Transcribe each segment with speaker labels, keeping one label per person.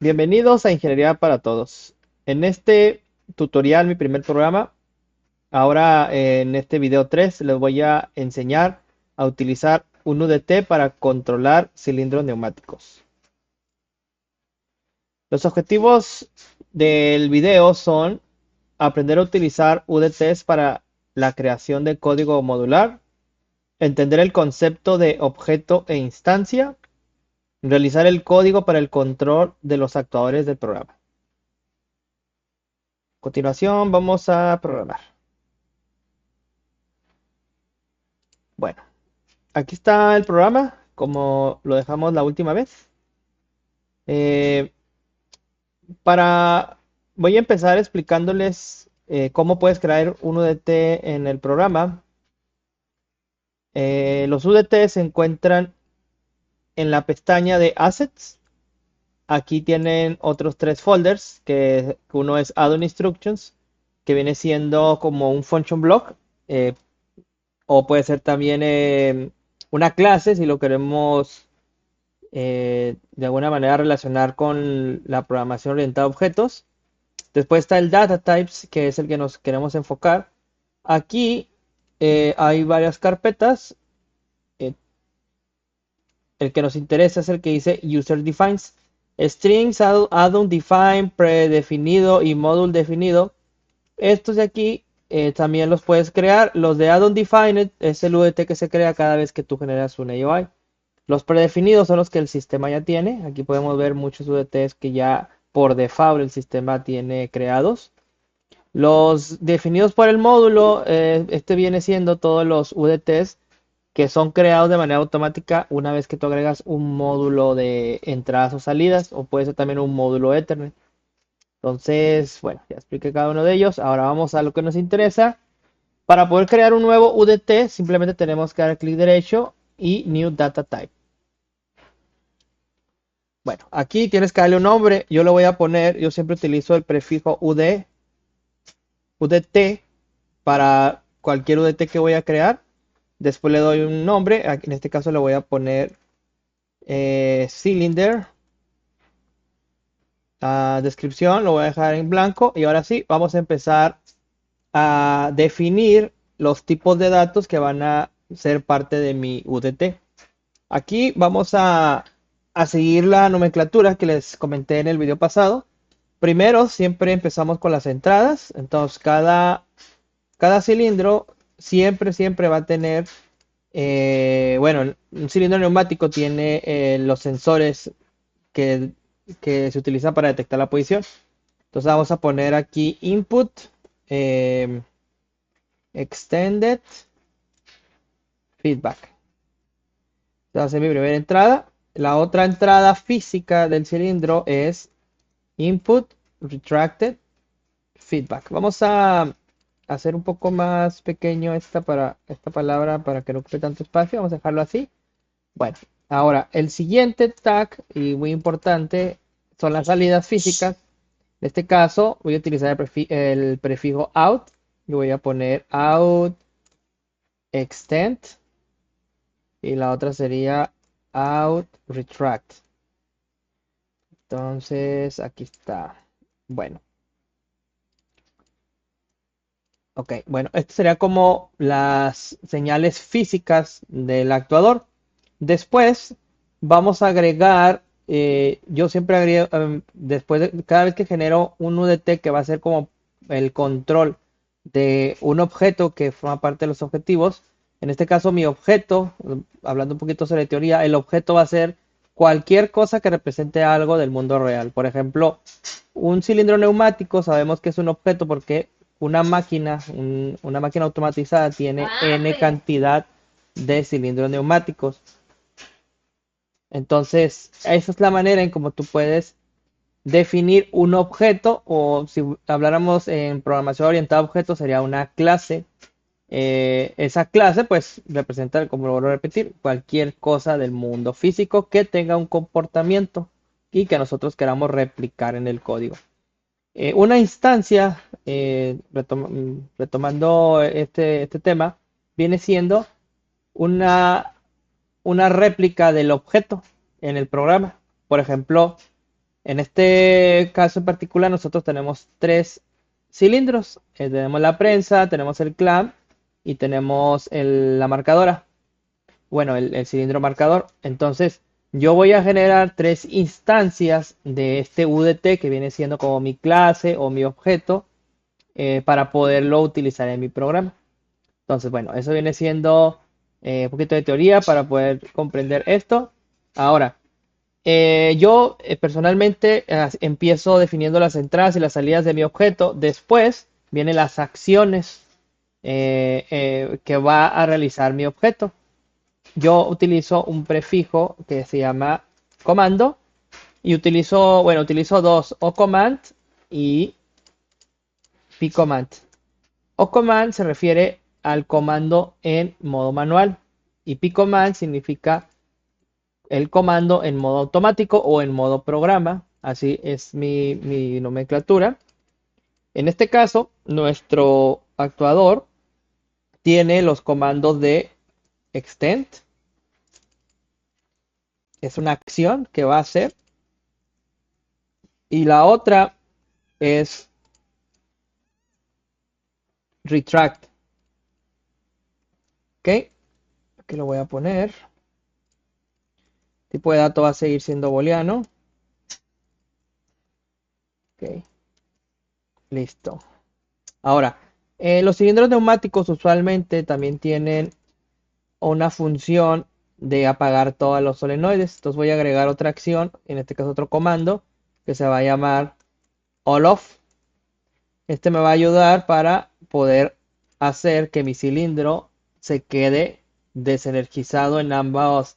Speaker 1: Bienvenidos a Ingeniería para Todos. En este tutorial, mi primer programa, ahora en este video 3 les voy a enseñar a utilizar un UDT para controlar cilindros neumáticos. Los objetivos del video son aprender a utilizar UDTs para la creación de código modular, entender el concepto de objeto e instancia, realizar el código para el control de los actuadores del programa. A continuación vamos a programar. Bueno, aquí está el programa, como lo dejamos la última vez. Eh, para, Voy a empezar explicándoles cómo puedes crear un UDT en el programa. Los UDT se encuentran en la pestaña de Assets. Aquí tienen otros tres folders, que uno es Add-on Instructions, que viene siendo como un function block, eh, o puede ser también una clase si lo queremos de alguna manera relacionar con la programación orientada a objetos. Después está el data types, que es el que nos queremos enfocar. Aquí hay varias carpetas. Eh, el que nos interesa es el que dice user defines. Strings, add-on define, predefinido y module definido. Estos de aquí también los puedes crear. Los de add-on defined es el UDT que se crea cada vez que tú generas un AOI. Los predefinidos son los que el sistema ya tiene. Aquí podemos ver muchos UDTs que ya por default el sistema tiene creados. Los definidos por el módulo, este viene siendo todos los UDTs que son creados de manera automática una vez que tú agregas un módulo de entradas o salidas, o puede ser también un módulo Ethernet. Entonces, bueno, ya expliqué cada uno de ellos. Ahora vamos a lo que nos interesa. Para poder crear un nuevo UDT, simplemente tenemos que dar clic derecho y New Data Type. Bueno, aquí tienes que darle un nombre. Yo lo voy a poner, yo siempre utilizo el prefijo UDT para cualquier UDT que voy a crear. Después le doy un nombre. En este caso le voy a poner cylinder. Descripción lo voy a dejar en blanco. Y ahora sí, vamos a empezar a definir los tipos de datos que van a ser parte de mi UDT. Aquí vamos a seguir la nomenclatura que les comenté en el video pasado. Primero, siempre empezamos con las entradas. Entonces, cada cilindro siempre va a tener, bueno, un cilindro neumático tiene los sensores que, que se utilizan para detectar la posición. Entonces, vamos a poner aquí input, eh, extended, feedback. Esta va a ser mi primera entrada. La otra entrada física del cilindro es input, retracted, feedback. Vamos a hacer un poco más pequeño esta palabra para que no ocupe tanto espacio. Vamos a dejarlo así. Bueno, ahora el siguiente tag, y muy importante, son las salidas físicas. En este caso voy a utilizar el prefijo out y voy a poner out extend, y la otra sería out retract. Entonces aquí está. Bueno, ok, bueno, esto sería como las señales físicas del actuador. Después vamos a agregar, yo siempre agrego, después de cada vez que genero un UDT que va a ser como el control de un objeto que forma parte de los objetivos. En este caso, mi objeto, hablando un poquito sobre teoría, el objeto va a ser cualquier cosa que represente algo del mundo real. Por ejemplo, un cilindro neumático sabemos que es un objeto porque una máquina automatizada tiene n cantidad de cilindros neumáticos. Entonces, esa es la manera en cómo tú puedes definir un objeto, o si habláramos en programación orientada a objetos, sería una clase. Esa clase, pues, representa, como lo vuelvo a repetir, cualquier cosa del mundo físico que tenga un comportamiento y que nosotros queramos replicar en el código. Una instancia, retomando este tema, viene siendo una, una réplica del objeto en el programa. Por ejemplo, En este caso en particular nosotros tenemos tres cilindros. Tenemos la prensa, tenemos el clamp y tenemos la marcadora. Bueno, el cilindro marcador. Entonces yo voy a generar tres instancias de este UDT que viene siendo como mi clase o mi objeto para poderlo utilizar en mi programa. Entonces, bueno, eso viene siendo un poquito de teoría para poder comprender esto. Ahora, yo personalmente empiezo definiendo las entradas y las salidas de mi objeto. Después vienen las acciones que va a realizar mi objeto. Yo utilizo un prefijo que se llama comando y utilizo dos, o command y pcommand. O command se refiere al comando en modo manual y pcommand significa el comando en modo automático o en modo programa. Así es mi nomenclatura. En este caso, nuestro actuador tiene los comandos de extend, es una acción que va a hacer, y la otra es retract. ¿Ok? Aquí lo voy a poner. Tipo de dato va a seguir siendo booleano. Ok, listo. Ahora, los cilindros neumáticos usualmente también tienen una función de apagar todos los solenoides. Entonces voy a agregar otra acción, en este caso otro comando, que se va a llamar all off. Este me va a ayudar para poder hacer que mi cilindro se quede desenergizado en ambos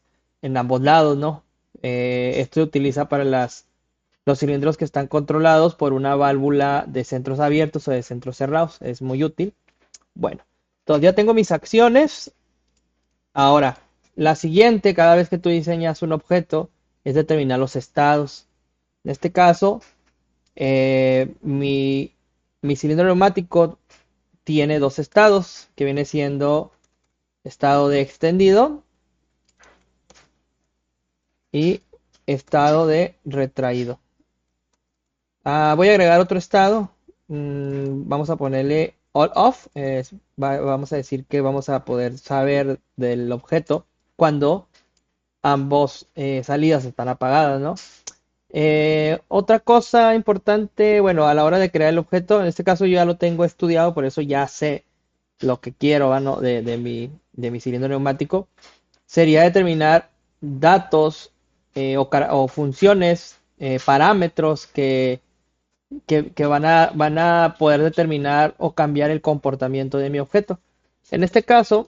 Speaker 1: lados, ¿no? Esto se utiliza para los cilindros que están controlados por una válvula de centros abiertos o de centros cerrados. Es muy útil. Bueno, entonces ya tengo mis acciones. Ahora, la siguiente, cada vez que tú diseñas un objeto, es determinar los estados. En este caso, mi cilindro neumático tiene dos estados, que viene siendo estado de extendido y estado de retraído. Voy a agregar otro estado. Vamos a ponerle all off. Vamos a decir que vamos a poder saber del objeto cuando ambos salidas están apagadas, ¿no? Otra cosa importante, bueno, a la hora de crear el objeto, en este caso yo ya lo tengo estudiado, por eso ya sé lo que quiero, ¿no? de mi cilindro neumático, sería determinar datos o funciones, parámetros que van a poder determinar o cambiar el comportamiento de mi objeto. En este caso,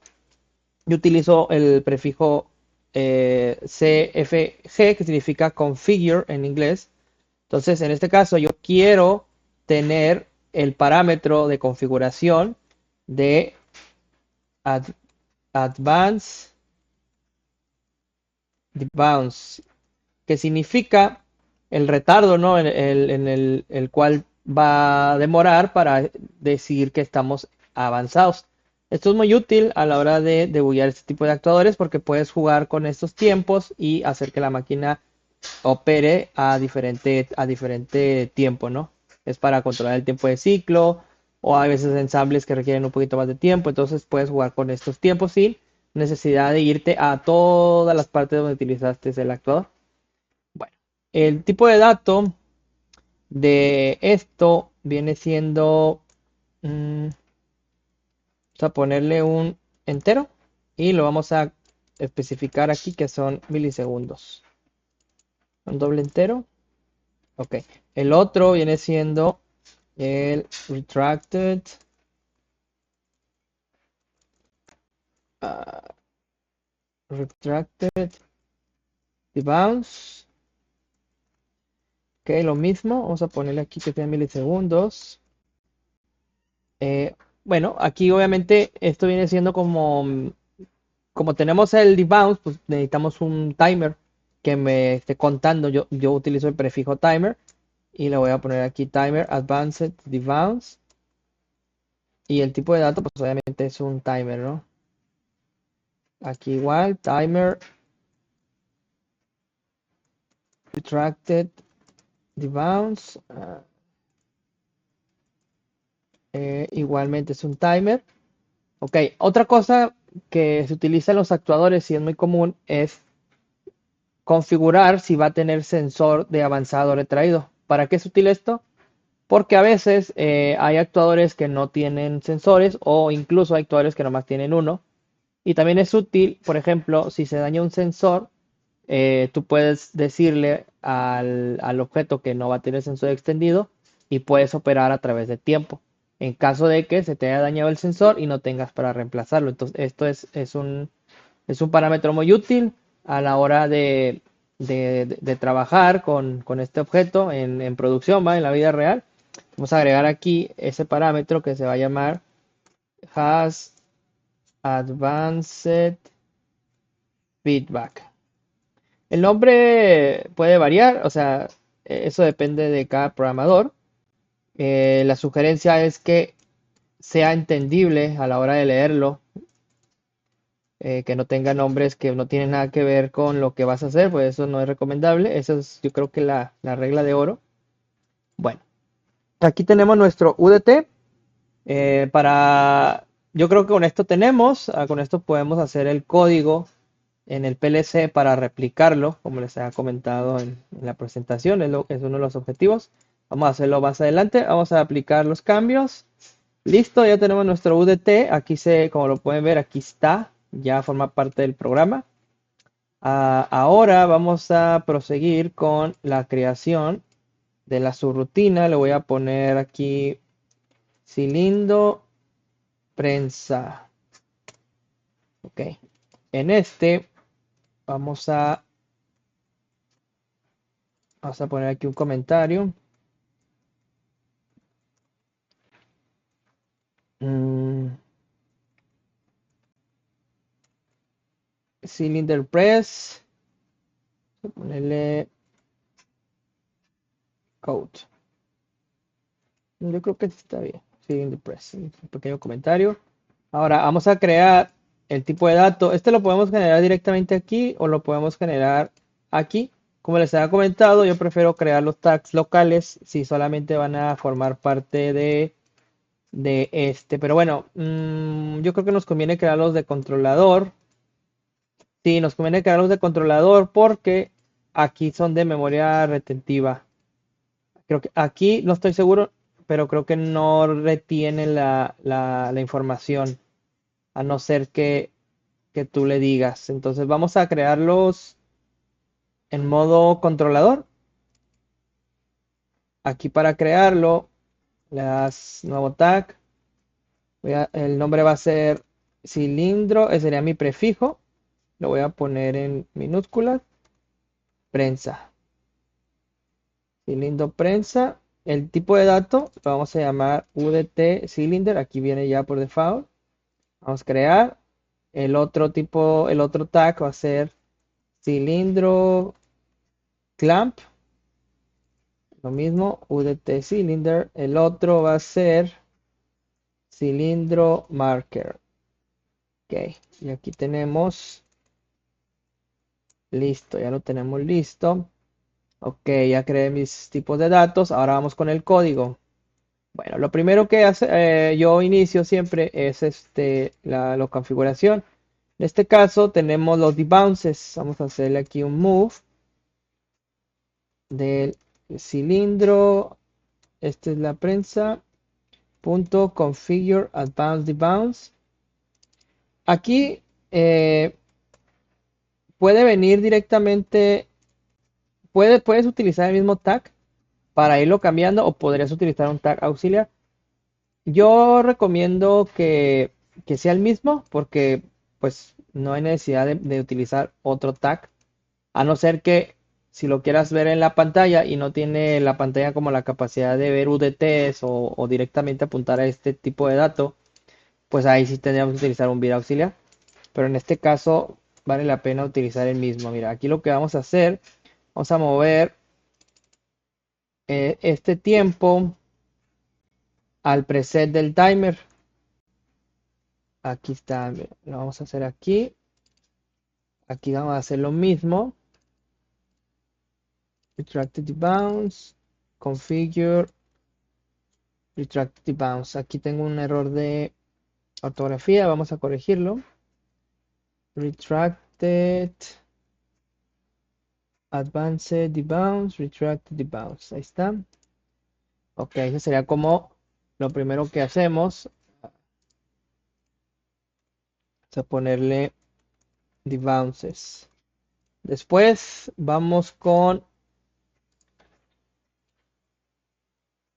Speaker 1: yo utilizo el prefijo CFG, que significa configure en inglés. Entonces, en este caso, yo quiero tener el parámetro de configuración de ad- advance bounce, que significa el retardo, ¿no? El cual va a demorar para decir que estamos avanzados. Esto es muy útil a la hora de debuggar este tipo de actuadores porque puedes jugar con estos tiempos y hacer que la máquina opere a diferente tiempo, ¿no? Es para controlar el tiempo de ciclo o a veces ensambles que requieren un poquito más de tiempo, entonces puedes jugar con estos tiempos sin necesidad de irte a todas las partes donde utilizaste el actuador. Bueno, el tipo de dato de esto viene siendo, vamos a ponerle un entero y lo vamos a especificar aquí que son milisegundos. Un doble entero. Ok. El otro viene siendo el retracted, ah, retracted bounce. Ok, lo mismo. Vamos a ponerle aquí que sea milisegundos. Eh, bueno, aquí obviamente esto viene siendo como tenemos el debounce, pues necesitamos un timer que me esté contando. Yo utilizo el prefijo timer y le voy a poner aquí timer advanced debounce. Y el tipo de dato, pues obviamente es un timer, ¿no? Aquí igual, timer retracted debounce, igualmente es un timer. Ok, otra cosa que se utiliza en los actuadores y es muy común es configurar si va a tener sensor de avanzado retraído. ¿Para qué es útil esto? Porque a veces hay actuadores que no tienen sensores o incluso hay actuadores que nomás tienen uno. Y también es útil, por ejemplo, si se daña un sensor, tú puedes decirle al objeto que no va a tener sensor extendido y puedes operar a través de tiempo. En caso de que se te haya dañado el sensor y no tengas para reemplazarlo. Entonces, esto es un parámetro muy útil a la hora de trabajar con este objeto en producción, ¿va? En la vida real. Vamos a agregar aquí ese parámetro que se va a llamar has advanced feedback. El nombre puede variar, o sea, eso depende de cada programador. La sugerencia es que sea entendible a la hora de leerlo, que no tenga nombres que no tienen nada que ver con lo que vas a hacer, pues eso no es recomendable. Eso es, yo creo que la regla de oro. Bueno, aquí tenemos nuestro UDT. Yo creo que con esto tenemos, con esto podemos hacer el código en el PLC para replicarlo, como les había comentado en la presentación, es uno de los objetivos. Vamos a hacerlo más adelante, vamos a aplicar los cambios. Listo, ya tenemos nuestro UDT, como lo pueden ver, aquí está, ya forma parte del programa. Ahora vamos a proseguir con la creación de la subrutina. Le voy a poner aquí cilindro prensa. Ok. En este vamos a, vamos a poner aquí un comentario. Mm, cylinder press. Ponerle code. Yo creo que está bien. Cylinder press. Un pequeño comentario. Ahora vamos a crear el tipo de dato. Este lo podemos generar directamente aquí o lo podemos generar aquí. Como les había comentado, yo prefiero crear los tags locales si solamente van a formar parte de este. Pero bueno, yo creo que nos conviene crearlos de controlador. Sí, nos conviene crearlos de controlador porque aquí son de memoria retentiva. Creo que aquí no estoy seguro, pero creo que no retiene la información, a no ser que tú le digas. Entonces vamos a crearlos en modo controlador. Aquí para crearlo, le das nuevo tag. El nombre va a ser cilindro, ese sería mi prefijo. Lo voy a poner en minúsculas. Prensa. Cilindro prensa. El tipo de dato lo vamos a llamar UDT cylinder. Aquí viene ya por default. Vamos a crear. El otro tag va a ser cilindro clamp. Lo mismo, UDT cylinder. El otro va a ser cilindro marker. Ok. Y aquí tenemos listo. Ya lo tenemos listo. Ok, ya creé mis tipos de datos. Ahora vamos con el código. Bueno, lo primero que yo inicio siempre es la configuración. En este caso tenemos los debounces. Vamos a hacerle aquí un move del cilindro. Esta es la prensa. Punto configure advanced debounce. Aquí puede venir directamente. Puedes utilizar el mismo tag para irlo cambiando o podrías utilizar un tag auxiliar. Yo recomiendo que sea el mismo porque pues no hay necesidad de utilizar otro tag, a no ser que si lo quieras ver en la pantalla y no tiene la pantalla como la capacidad de ver UDTs o directamente apuntar a este tipo de dato, pues ahí sí tendríamos que utilizar un vir auxiliar. Pero en este caso vale la pena utilizar el mismo. Mira, aquí lo que vamos a hacer, vamos a mover este tiempo al preset del timer. Aquí está, mira, lo vamos a hacer aquí. Aquí vamos a hacer lo mismo. Retracted bounds. configure retracted bounce. Aquí tengo un error de ortografía, vamos a corregirlo. Retracted advanced debounce, retracted debounce. Ahí está. Ok, eso sería como lo primero que hacemos. Vamos a ponerle debounces. Después vamos con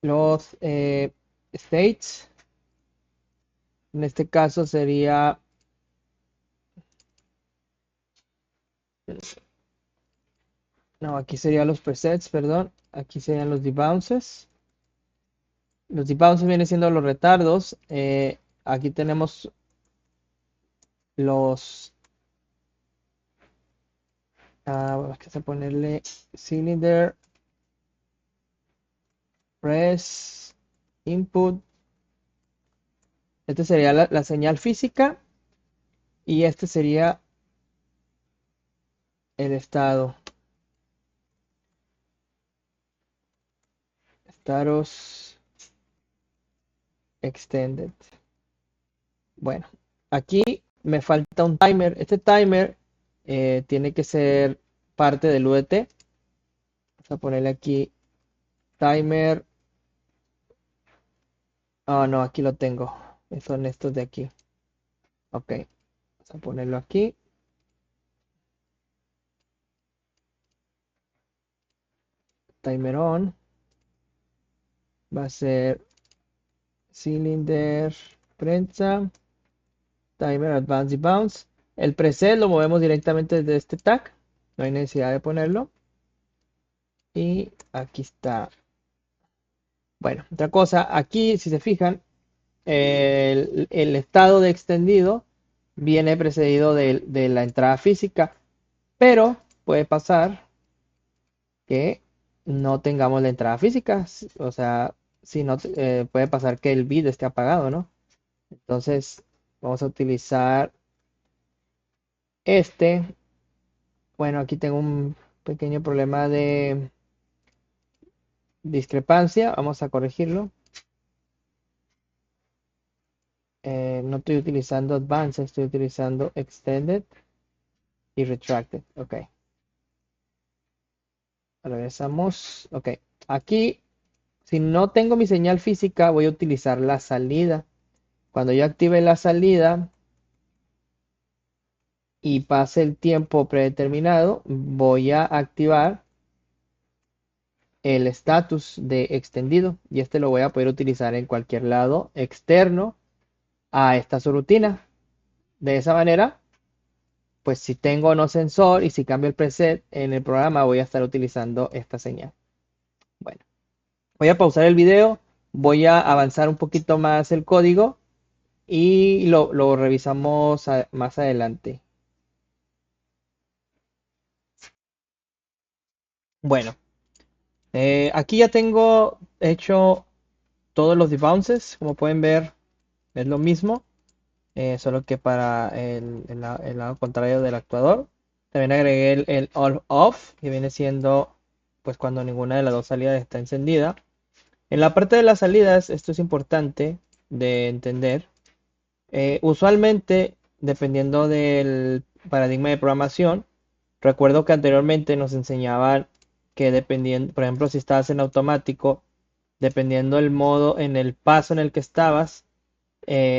Speaker 1: los states. En este caso sería, no, aquí serían los presets, perdón. Aquí serían los debounces. Los debounces vienen siendo los retardos. Aquí tenemos los, vamos a ponerle cylinder, press, input. Este sería la señal física y este sería el estado. Status extended. Bueno, aquí me falta un timer. Este timer tiene que ser parte del UDT. Vamos a ponerle aquí timer. Oh, no, aquí lo tengo. Son estos de aquí. Ok, vamos a ponerlo aquí. Timer on. Va a ser cylinder prensa. Timer advance y bounce. El preset lo movemos directamente desde este tag. No hay necesidad de ponerlo. Y aquí está. Bueno, otra cosa, aquí si se fijan, el estado de extendido viene precedido de la entrada física, pero puede pasar que no tengamos la entrada física, o sea, si no, puede pasar que el bit esté apagado, ¿no? Entonces vamos a utilizar este. Bueno, aquí tengo un pequeño problema de discrepancia, vamos a corregirlo. No estoy utilizando advanced, estoy utilizando extended y retracted. Ok, regresamos. Ok, aquí, si no tengo mi señal física, voy a utilizar la salida. Cuando yo active la salida y pase el tiempo predeterminado, voy a activar el status de extendido y este lo voy a poder utilizar en cualquier lado externo a esta subrutina. De esa manera, pues si tengo no sensor y si cambio el preset en el programa, voy a estar utilizando esta señal. Bueno, voy a pausar el video, voy a avanzar un poquito más el código y lo revisamos más adelante. Bueno, aquí ya tengo hecho todos los debounces, como pueden ver es lo mismo, solo que para el lado contrario del actuador. También agregué el on off, que viene siendo pues cuando ninguna de las dos salidas está encendida. En la parte de las salidas, esto es importante de entender. Usualmente, dependiendo del paradigma de programación, recuerdo que anteriormente nos enseñaban que dependiendo, por ejemplo, si estabas en automático, dependiendo del modo en el paso en el que estabas,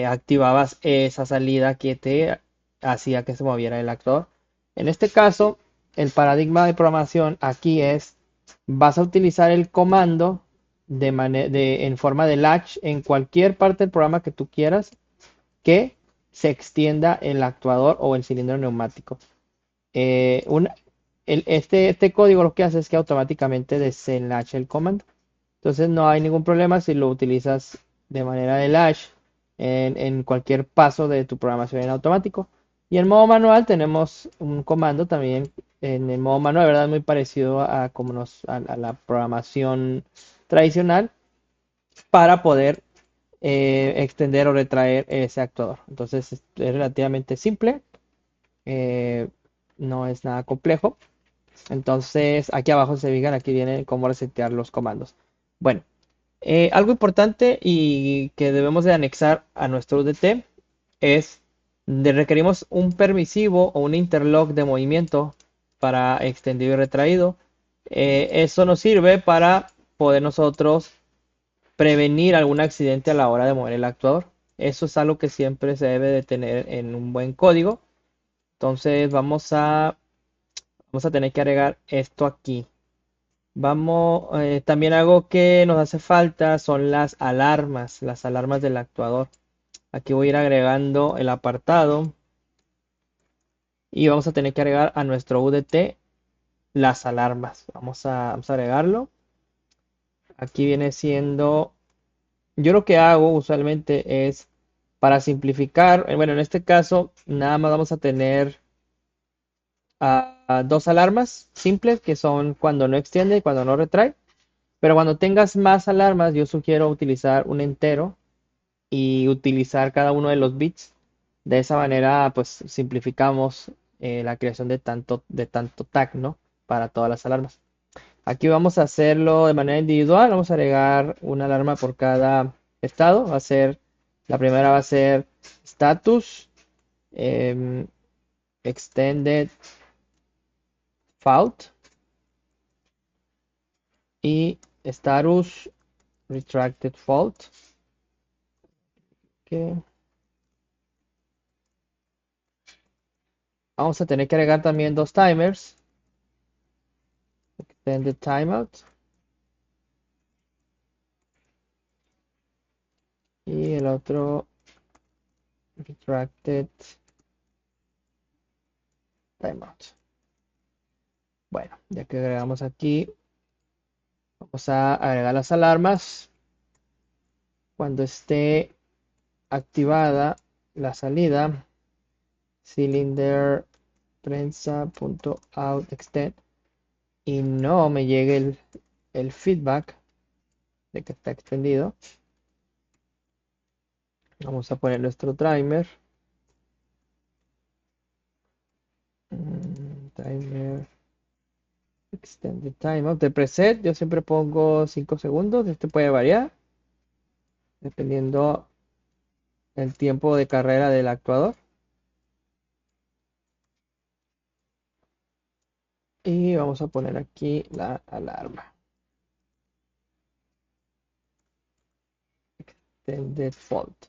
Speaker 1: activabas esa salida que te hacía que se moviera el actor. En este caso, el paradigma de programación aquí es, vas a utilizar el comando en forma de latch en cualquier parte del programa que tú quieras que se extienda el actuador o el cilindro neumático. Eh, un- este código lo que hace es que automáticamente desenlacha el comando. Entonces no hay ningún problema si lo utilizas de manera de latch en cualquier paso de tu programación en automático. Y en modo manual tenemos un comando también en el modo manual, ¿verdad? Muy parecido a, como a la programación tradicional para poder extender o retraer ese actuador. Entonces es relativamente simple, eh, no es nada complejo. Entonces aquí abajo se fijan, aquí viene cómo resetear los comandos. Bueno, algo importante y que debemos de anexar a nuestro UDT es requerimos un permisivo o un interlock de movimiento para extendido y retraído. Eso nos sirve para poder nosotros prevenir algún accidente a la hora de mover el actuador. Eso es algo que siempre se debe de tener en un buen código. Entonces vamos a tener que agregar esto aquí. También algo que nos hace falta son las alarmas del actuador. Aquí voy a ir agregando el apartado y vamos a tener que agregar a nuestro UDT las alarmas. Vamos a agregarlo. Aquí viene siendo, yo lo que hago usualmente es para simplificar, bueno, en este caso nada más vamos a tener dos alarmas simples que son cuando no extiende y cuando no retrae. Pero cuando tengas más alarmas, yo sugiero utilizar un entero y utilizar cada uno de los bits. De esa manera, pues simplificamos la creación de tanto tag, ¿no? Para todas las alarmas. Aquí vamos a hacerlo de manera individual. Vamos a agregar una alarma por cada estado. La primera va a ser status, em, extended fault y status retracted fault. Ok. Vamos a tener que agregar también dos timers. Extended timeout. Y el otro retracted timeout. Bueno, ya que agregamos aquí, vamos a agregar las alarmas. Cuando esté activada la salida, cylinder prensa.out_extend y no me llegue el feedback de que está extendido. Vamos a poner nuestro timer. Timer extended timeout. De preset yo siempre pongo 5 segundos. Este puede variar dependiendo el tiempo de carrera del actuador. Y vamos a poner aquí la alarma. Extended fault.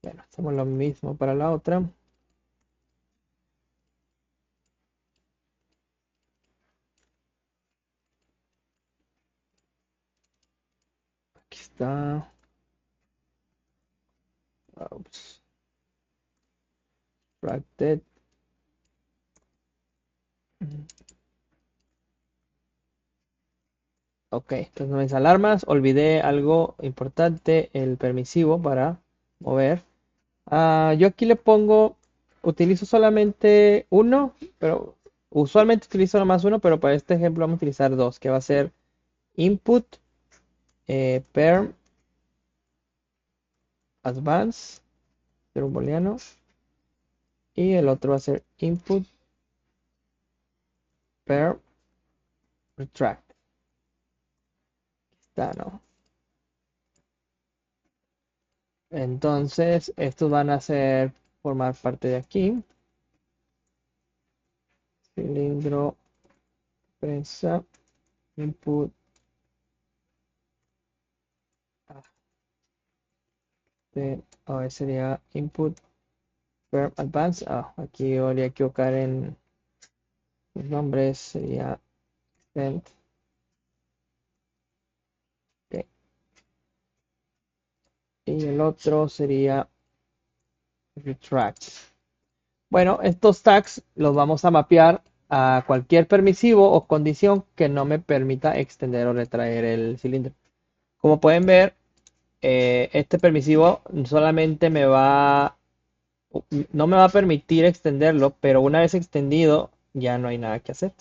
Speaker 1: Bueno, hacemos lo mismo para la otra. Aquí está. Ups. Fracted. Ok, entonces no es alarmas. Olvidé algo importante, el permisivo para mover. Yo aquí le pongo, utilizo solamente uno, pero usualmente utilizo nomás uno, pero para este ejemplo vamos a utilizar dos, que va a ser input perm advance, ser un booleano, y el otro va a ser input perm retract. Está, ¿no? Entonces, estos van a formar parte de aquí. Cilindro, prensa, input. Sería input perm advance. Aquí voy a equivocar en los nombres. Sería extend. Ok. Y el otro sería retract. Bueno, estos tags los vamos a mapear a cualquier permisivo o condición que no me permita extender o retraer el cilindro. Como pueden ver, este permisivo solamente no me va a permitir extenderlo, pero una vez extendido ya no hay nada que hacer.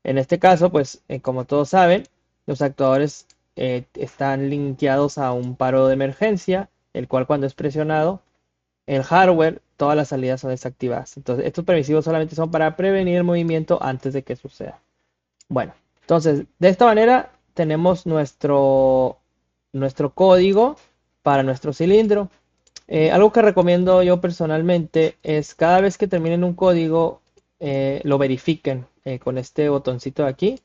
Speaker 1: En este caso, pues como todos saben, los actuadores están linkeados a un paro de emergencia, el cual cuando es presionado, el hardware, todas las salidas son desactivadas. Entonces, estos permisivos solamente son para prevenir el movimiento antes de que suceda. Bueno, entonces, de esta manera tenemos nuestro código para nuestro cilindro. Algo que recomiendo yo personalmente es cada vez que terminen un código, lo verifiquen con este botoncito de aquí.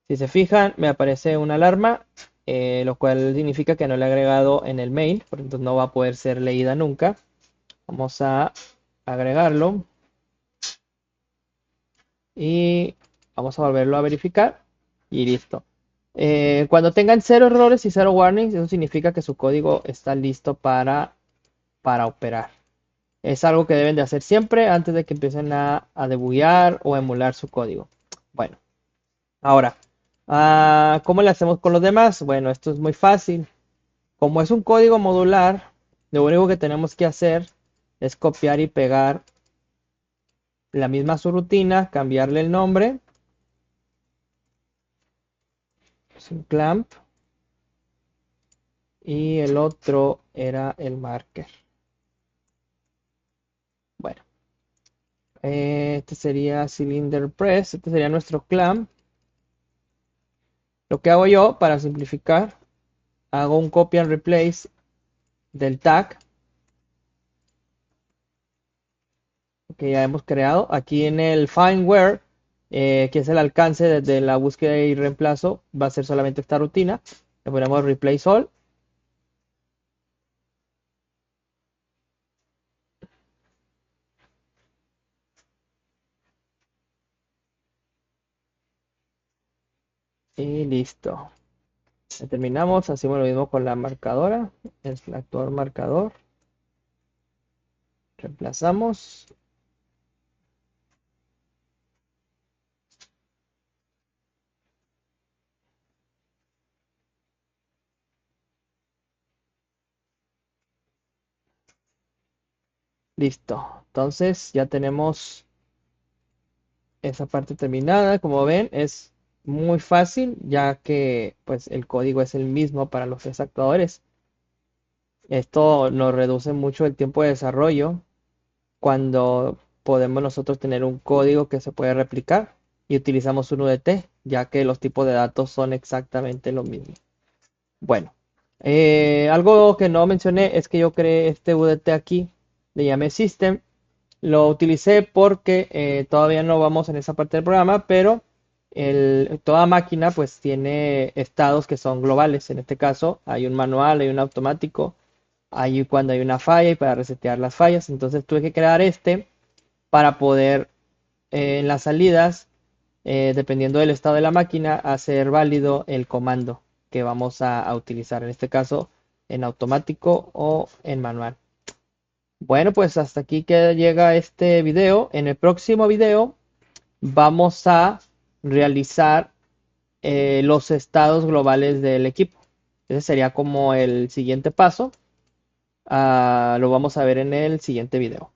Speaker 1: Si se fijan, me aparece una alarma, lo cual significa que no le he agregado en el main, por entonces no va a poder ser leída nunca. Vamos a agregarlo y vamos a volverlo a verificar y listo. Cuando tengan cero errores y cero warnings, eso significa que su código está listo para operar. Es algo que deben de hacer siempre antes de que empiecen a debuguear o emular su código. Bueno, ahora, ¿cómo le hacemos con los demás? Bueno, esto es muy fácil. Como es un código modular, lo único que tenemos que hacer es copiar y pegar la misma subrutina, cambiarle el nombre, es un clamp, y el otro era el marker. Bueno, este sería cylinder press, este sería nuestro clamp. Lo que hago yo para simplificar, hago un copy and replace del tag que ya hemos creado. Aquí en el find where, que es el alcance desde la búsqueda y reemplazo, va a ser solamente esta rutina. Le ponemos replace all. Y listo. Ya terminamos. Hacemos lo mismo con la marcadora. El actor marcador. Reemplazamos. Listo. Entonces ya tenemos esa parte terminada. Como ven, es muy fácil ya que pues el código es el mismo para los tres actuadores. Esto nos reduce mucho el tiempo de desarrollo cuando podemos nosotros tener un código que se puede replicar y utilizamos un UDT, ya que los tipos de datos son exactamente lo mismo. Bueno, algo que no mencioné es que yo creé este UDT aquí, le llamé System. Lo utilicé porque todavía no vamos en esa parte del programa, pero toda máquina pues tiene estados que son globales. En este caso hay un manual, hay un automático, hay cuando hay una falla y para resetear las fallas. Entonces tuve que crear este para poder en las salidas, dependiendo del estado de la máquina, hacer válido el comando que vamos a utilizar. En este caso en automático o en manual. Bueno, pues hasta aquí que llega este video. En el próximo video vamos a realizar los estados globales del equipo. Ese sería como el siguiente paso. Lo vamos a ver en el siguiente video.